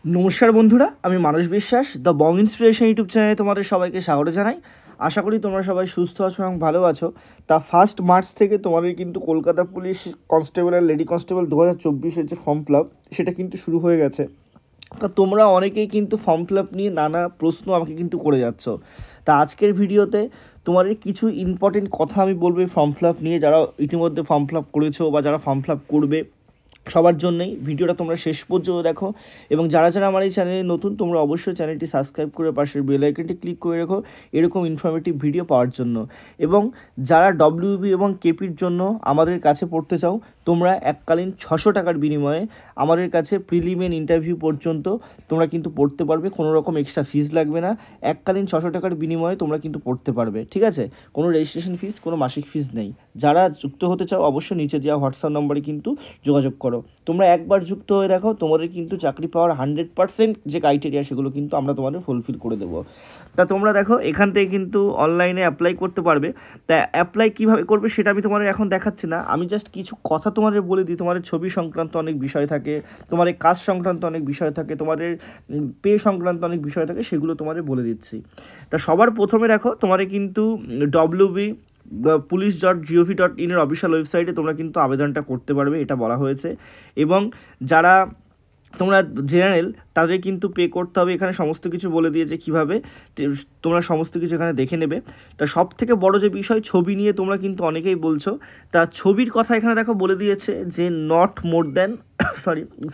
নমস্কার বন্ধুরা, আমি মানস বিশ্বাস দ্য বং ইন্সপিরেশন ইউটিউব চ্যানেলে তোমাদের সবাইকে স্বাগত জানাই। আশা করি তোমরা সবাই সুস্থ আছো এবং ভালো আছো। তা 1 মার্চ থেকে তোমাদের কিন্তু কলকাতা পুলিশ কনস্টেবল আর লেডি কনস্টেবল 2024-এর যে ফর্ম ফিল আপ সেটা কিন্তু শুরু হয়ে গেছে। তা তোমরা অনেকেই কিন্তু ফর্ম ফিল আপ নিয়ে নানা প্রশ্ন আমাকে কিন্তু করে যাচ্ছ। তা আজকের ভিডিওতে তোমাদের কিছু ইম্পর্টেন্ট কথা আমি বলবো ফর্ম ফিল আপ নিয়ে, যারা ইতিমধ্যে ফর্ম ফিল আপ করেছো বা যারা ফর্ম ফিল আপ করবে সবার জন্যই ভিডিওটা তোমরা শেষ পর্যন্ত দেখো। এবং যারা যারা আমার এই চ্যানেলে নতুন, তোমরা অবশ্যই চ্যানেলটি সাবস্ক্রাইব করে পাশের বেল আইকনটি ক্লিক করে রেখো এরকম ইনফরমেটিভ ভিডিও পাওয়ার জন্য। এবং যারা ডব্লিউবি এবং কেপির জন্য আমাদের কাছে পড়তে চাও, তোমরা এককালীন 600 টাকার বিনিময়ে আমাদের কাছে প্রিলিমিনারি ইন্টারভিউ পর্যন্ত তোমরা কিন্তু পড়তে পারবে। কোনো রকম এক্সট্রা ফিস লাগবে না। এককালীন 600 টাকার বিনিময়ে তোমরা কিন্তু পড়তে পারবে, ঠিক আছে? কোনো রেজিস্ট্রেশন ফিস, কোনো মাসিক ফিস নেই। যারা যুক্ত হতে চাও অবশ্যই নিচে দেওয়া হোয়াটসঅ্যাপ নম্বরে কিন্তু যোগাযোগ করো। তোমরা একবার যুক্ত হয়ে দেখো, তোমাদের কিন্তু চাকরি পাওয়ার 100% যে ক্রাইটেরিয়া সেগুলো কিন্তু আমরা তোমাদের ফুলফিল করে দেবো। তা তোমরা দেখো, এখান থেকে কিন্তু অনলাইনে অ্যাপ্লাই করতে পারবে। তা অ্যাপ্লাই কীভাবে করবে সেটা আমি তোমাদের এখন দেখাচ্ছি না, আমি জাস্ট কিছু কথা তোমাদের বলে দিই। তোমাদের ছবি সংক্রান্ত অনেক বিষয় থাকে, তোমাদের কাজ সংক্রান্ত অনেক বিষয় থাকে, তোমাদের পে সংক্রান্ত অনেক বিষয় থাকে, সেগুলো তোমাদের বলে দিচ্ছি। তা সবার প্রথমে দেখো, তোমাদের কিন্তু WB police.gov.in অফিসিয়াল ওয়েবসাইটে তোমরা কিন্তু আবেদনটা করতে পারবে, এটা বলা হয়েছে। এবং যারা তোমরা জেনারেল, তাদের কিন্তু পে করতে হবে। এখানে সমস্ত কিছু বলে দিয়েছে কীভাবে তোমরা সমস্ত কিছু এখানে দেখে নেবে। তা সব থেকে বড়ো যে বিষয়, ছবি নিয়ে তোমরা কিন্তু অনেকেই বলছো। তা ছবির কথা এখানে দেখো বলে দিয়েছে যে নট মোর দ্যান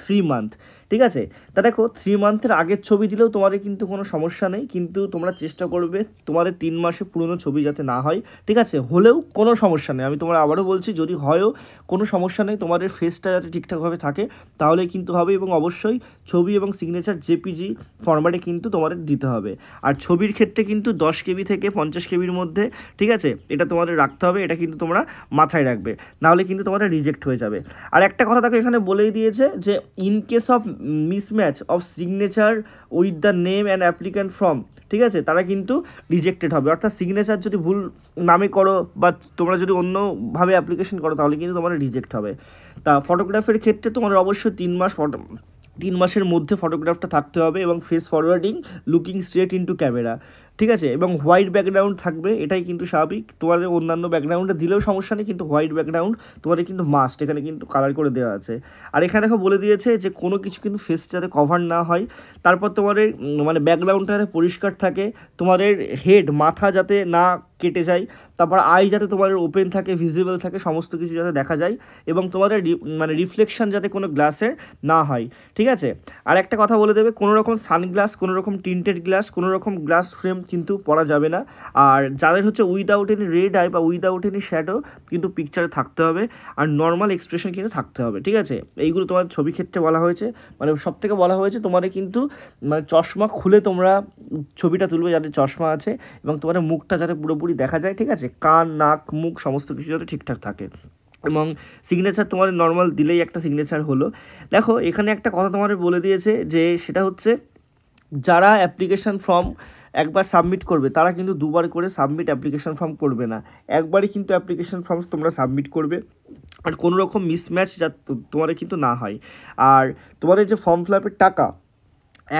3 মান্থ, ঠিক আছে? তা দেখো, 3 মান্থের আগের ছবি দিলেও তোমাদের কিন্তু কোনো সমস্যা নেই, কিন্তু তোমরা চেষ্টা করবে তোমাদের 3 মাসে পুরনো ছবি যাতে না হয়, ঠিক আছে? হলেও কোনো সমস্যা নেই, আমি তোমরা আবারও বলছি, যদি হয়ও কোনো সমস্যা নেই, তোমাদের ফেসটা যাতে ঠিকঠাকভাবে থাকে তাহলেই কিন্তু হবে। এবং অবশ্যই ছবি এবং সিগনেচার JPG ফরম্যাটে কিন্তু তোমাদের দিতে হবে। আর ছবির ক্ষেত্রে কিন্তু 10 KB থেকে 50 KBর মধ্যে, ঠিক আছে? এটা তোমাদের রাখতে হবে, এটা কিন্তু তোমরা মাথায় রাখবে, নাহলে কিন্তু তোমাদের রিজেক্ট হয়ে যাবে। আর একটা কথা দেখো, এখানে বলেই দিয়েছে যে in case of mismatch of signature with the name and applicant form, ঠিক আছে, তারা কিন্তু রিজেক্টেড হবে। অর্থাৎ সিগনেচার যদি ভুল নামে করো বা তোমরা যদি অন্যভাবে অ্যাপ্লিকেশন করো, তাহলে কিন্তু তোমার রিজেক্ট হবে। তা ফটোগ্রাফের ক্ষেত্রে তোমাদের অবশ্যই 3 মাসের মধ্যে ফটোগ্রাফটা থাকতে হবে এবং face forwarding, looking straight into camera, ঠিক আছে? এবং হোয়াইট ব্যাকগ্রাউন্ড থাকবে, এটাই কিন্তু স্বাভাবিক। তোমাদের অন্যান্য ব্যাকগ্রাউন্ডে দিলেও সমস্যা নেই, কিন্তু হোয়াইট ব্যাকগ্রাউন্ড তোমাদের কিন্তু মাস্ট, এখানে কিন্তু কালার করে দেওয়া আছে। আর এখানে দেখো বলে দিয়েছে যে কোনো কিছু কিন্তু ফেস যাতে কভার না হয়, তারপর তোমাদের মানে ব্যাকগ্রাউন্ডটা যাতে পরিষ্কার থাকে, তোমাদের হেড মাথা যাতে না কেটে যায়, তারপর আই যাতে তোমাদের ওপেন থাকে, ভিজিবল থাকে, সমস্ত কিছু যাতে দেখা যায়, এবং তোমাদের মানে রিফ্লেকশন যাতে কোনো গ্লাসের না হয়, ঠিক আছে? আর একটা কথা বলে দেবে, কোনো রকম সানগ্লাস, কোনো রকম টিন্টেড গ্লাস, কোনো রকম গ্লাস ফ্রেম কিন্তু পরা যাবে না। আর যাদের হচ্ছে উইদাউট এনি রেড আই বা উইদাউট এনি শ্যাডো কিন্তু পিকচারে থাকতে হবে। আর নর্মাল এক্সপ্রেশন কিন্তু থাকতে হবে, ঠিক আছে? এইগুলো তোমার ছবি ক্ষেত্রে বলা হয়েছে। মানে সব থেকে বলা হয়েছে তোমাদের কিন্তু মানে চশমা খুলে তোমরা ছবিটা তুলবে, যাদের চশমা আছে, এবং তোমাদের মুখটা যাতে পুরোপুরি দেখা যায়, ঠিক আছে? কান, নাক, মুখ সমস্ত কিছু যাতে ঠিকঠাক থাকে। এবং সিগনেচার তোমাদের নর্মাল দিলেই একটা সিগনেচার হলো। দেখো, এখানে একটা কথা তোমাদের বলে দিয়েছে যে সেটা হচ্ছে, যারা অ্যাপ্লিকেশান ফর্ম একবার সাবমিট করবে তারা কিন্তু দুবার করে সাবমিট অ্যাপ্লিকেশান ফর্ম করবে না, একবারই কিন্তু অ্যাপ্লিকেশান ফর্ম তোমরা সাবমিট করবে। আর কোনো রকম মিসম্যাচ যা তোমাদের কিন্তু না হয়। আর তোমাদের যে ফর্ম ফিল আপের টাকা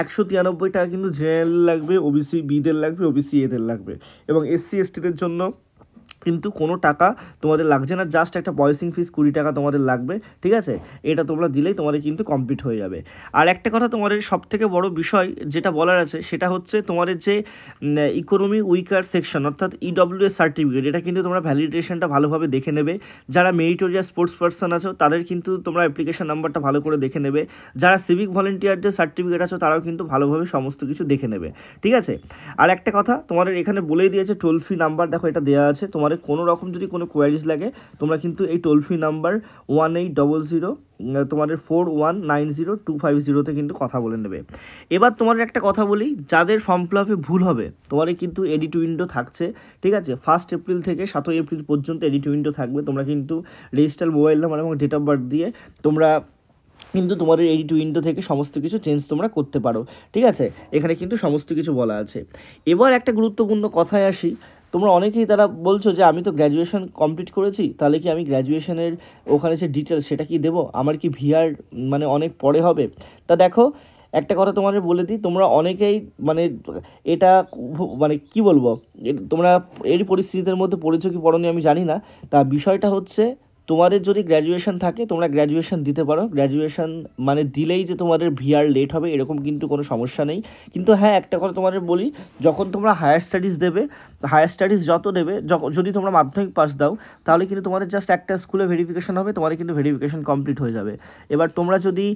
193 টাকা কিন্তু জেনারেল লাগবে, OBC বিদের লাগবে, OBC এদের লাগবে, এবং SC STদের জন্য কিন্তু কোনো টাকা তোমাদের লাগছে না, জাস্ট একটা প্রসেসিং ফিস 20 টাকা তোমাদের লাগবে, ঠিক আছে? এটা তোমরা দিলেই তোমাদের কিন্তু কমপ্লিট হয়ে যাবে। আর একটা কথা তোমাদের সবথেকে বড় বিষয় যেটা বলার আছে, সেটা হচ্ছে তোমাদের যে ইকোনমি উইকার সেকশন অর্থাৎ EWS সার্টিফিকেট, এটা কিন্তু তোমরা ভ্যালিডেশনটা ভালোভাবে দেখে নেবে। যারা মেরিটোরিয়াস স্পোর্টস পার্সন আছো তাদের কিন্তু তোমরা অ্যাপ্লিকেশন নাম্বারটা ভালো করে দেখে নেবে। যারা সিভিক ভলেন্টিয়ারদের সার্টিফিকেট আছো তারাও কিন্তু ভালোভাবে সমস্ত কিছু দেখে নেবে, ঠিক আছে? আর একটা কথা তোমাদের এখানে বলেই দিয়েছে, টোল ফ্রি নাম্বার দেখো এটা দেওয়া আছে। তোমাদের কোনো রকম যদি কোনো কোয়ারিজ লাগে, তোমরা কিন্তু এই টোল ফ্রি নাম্বার 1800 তোমাদের 4190-250 কিন্তু কথা বলে নেবে। এবার তোমাদের একটা কথা বলি, যাদের ফর্ম ফিল আপে ভুল হবে, তোমাদের কিন্তু এডিট উইন্ডো থাকছে, ঠিক আছে? 1 এপ্রিল থেকে 7 এপ্রিল পর্যন্ত এডিট উইন্ডো থাকবে। তোমরা কিন্তু রেজিস্টার মোবাইল নাম্বার এবং ডেট অফ বার্থ দিয়ে তোমরা কিন্তু তোমাদের এডিট উইন্ডো থেকে সমস্ত কিছু চেঞ্জ তোমরা করতে পারো, ঠিক আছে? এখানে কিন্তু সমস্ত কিছু বলা আছে। এবার একটা গুরুত্বপূর্ণ কথায় আসি, তোমরা অনেকেই তারা বলছো যে আমি তো গ্র্যাজুয়েশন কমপ্লিট করেছি, তাহলে কি আমি গ্র্যাজুয়েশনের ওখানে যে ডিটেলস সেটা কি দেবো, আমার কি ভিআর মানে অনেক পরে হবে? তা দেখো, একটা কথা তোমাদের বলে দিই, তোমরা অনেকেই মানে এটা মানে কি বলবো, তোমরা এই পরিস্থিতির মধ্যে পড়েছো কি পড়োনি আমি জানি না। তা বিষয়টা হচ্ছে, তোমাদের যদি গ্র্যাজুয়েশন থাকে তোমরা গ্র্যাজুয়েশন দিতে পারো। গ্র্যাজুয়েশন মানে দিলেই যে তোমাদের ভিআর লেট হবে এরকম কিন্তু কোনো সমস্যা নেই। কিন্তু হ্যাঁ, একটা কথা তোমাদের বলি, যখন তোমরা হায়ার স্টাডিজ দেবে, হায়ার স্টাডিজ যত দেবে, যদি তোমরা মাধ্যমিক পাস দাও, তাহলে কিন্তু তোমাদের জাস্ট একটা স্কুলে ভেরিফিকেশন হবে, তোমাদের কিন্তু ভেরিফিকেশন কমপ্লিট হয়ে যাবে। এবার তোমরা যদি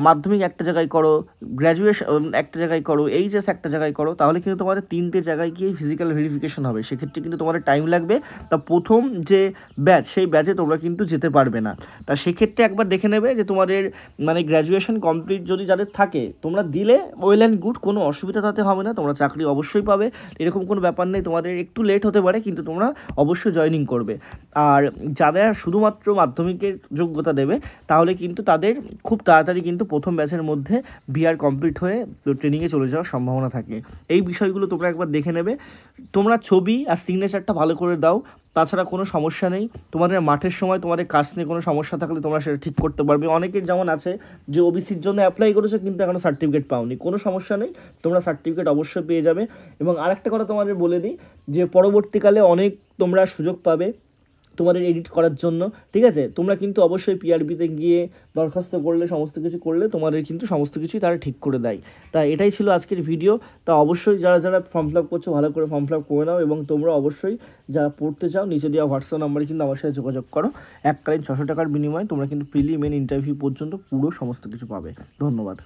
মাধ্যমিক একটা জায়গায় করো, গ্র্যাজুয়েশন একটা জায়গায় করো, এইচএস একটা জায়গায় করো, তাহলে কিন্তু তোমাদের 3টে জায়গায় গিয়ে ফিজিক্যাল ভেরিফিকেশন হবে। সেক্ষেত্রে কিন্তু তোমাদের টাইম লাগবে। তা প্রথম যে ব্যাচ, সেই ব্যাচে তোমরা কিন্তু যেতে পারবে না। তা সেক্ষেত্রে একবার দেখে নেবে যে তোমাদের মানে গ্র্যাজুয়েশন কমপ্লিট যদি যাদের থাকে, তোমরা দিলে ওয়েল অ্যান্ড গুড, কোনো অসুবিধা তাতে হবে না, তোমরা চাকরি অবশ্যই পাবে, এরকম কোনো ব্যাপার নেই। তোমাদের একটু লেট হতে পারে কিন্তু তোমরা অবশ্যই জয়েনিং করবে। আর যারা শুধুমাত্র মাধ্যমিকের যোগ্যতা দেবে, তাহলে কিন্তু তাদের খুব তাড়াতাড়ি কিন্তু প্রথম ব্যাচের মধ্যে ভিআর কমপ্লিট হয়ে ট্রেনিংয়ে চলে যাওয়ার সম্ভাবনা থাকে। এই বিষয়গুলো তোমরা একবার দেখে নেবে। তোমরা ছবি আর সিগনেচারটা ভালো করে দাও, তাছাড়া কোনো সমস্যা নেই। তোমাদের মাঠের সময় তোমাদের কাজ নিয়ে কোনো সমস্যা থাকলে তোমরা সেটা ঠিক করতে পারবে। অনেকের যেমন আছে যে ওবিসির জন্য অ্যাপ্লাই করেছো কিন্তু এখনও সার্টিফিকেট পাওনি, কোনো সমস্যা নেই, তোমরা সার্টিফিকেট অবশ্যই পেয়ে যাবে। এবং আরেকটা কথা তোমাদের বলে দিই যে পরবর্তীকালে অনেক তোমরা সুযোগ পাবে তোমাদের এডিট করার জন্য, ঠিক আছে? তোমরা কিন্তু অবশ্যই পিআরবিতে গিয়ে দরখাস্ত করলে, সমস্ত কিছু করলে তোমাদের কিন্তু সমস্ত কিছুই তারা ঠিক করে দেয়। তা এটাই ছিল আজকের ভিডিও। তা অবশ্যই যারা যারা ফর্ম ফিল আপ করছো ভালো করে ফর্ম ফিল আপ করে নাও, এবং তোমরা অবশ্যই যারা পড়তে চাও নিচে দেওয়া হোয়াটসঅ্যাপ নাম্বারে কিন্তু আমার সাথে যোগাযোগ করো। এককালীন 600 টাকার বিনিময়ে তোমরা কিন্তু প্রিলি মেন ইন্টারভিউ পর্যন্ত পুরো সমস্ত কিছু পাবে। ধন্যবাদ।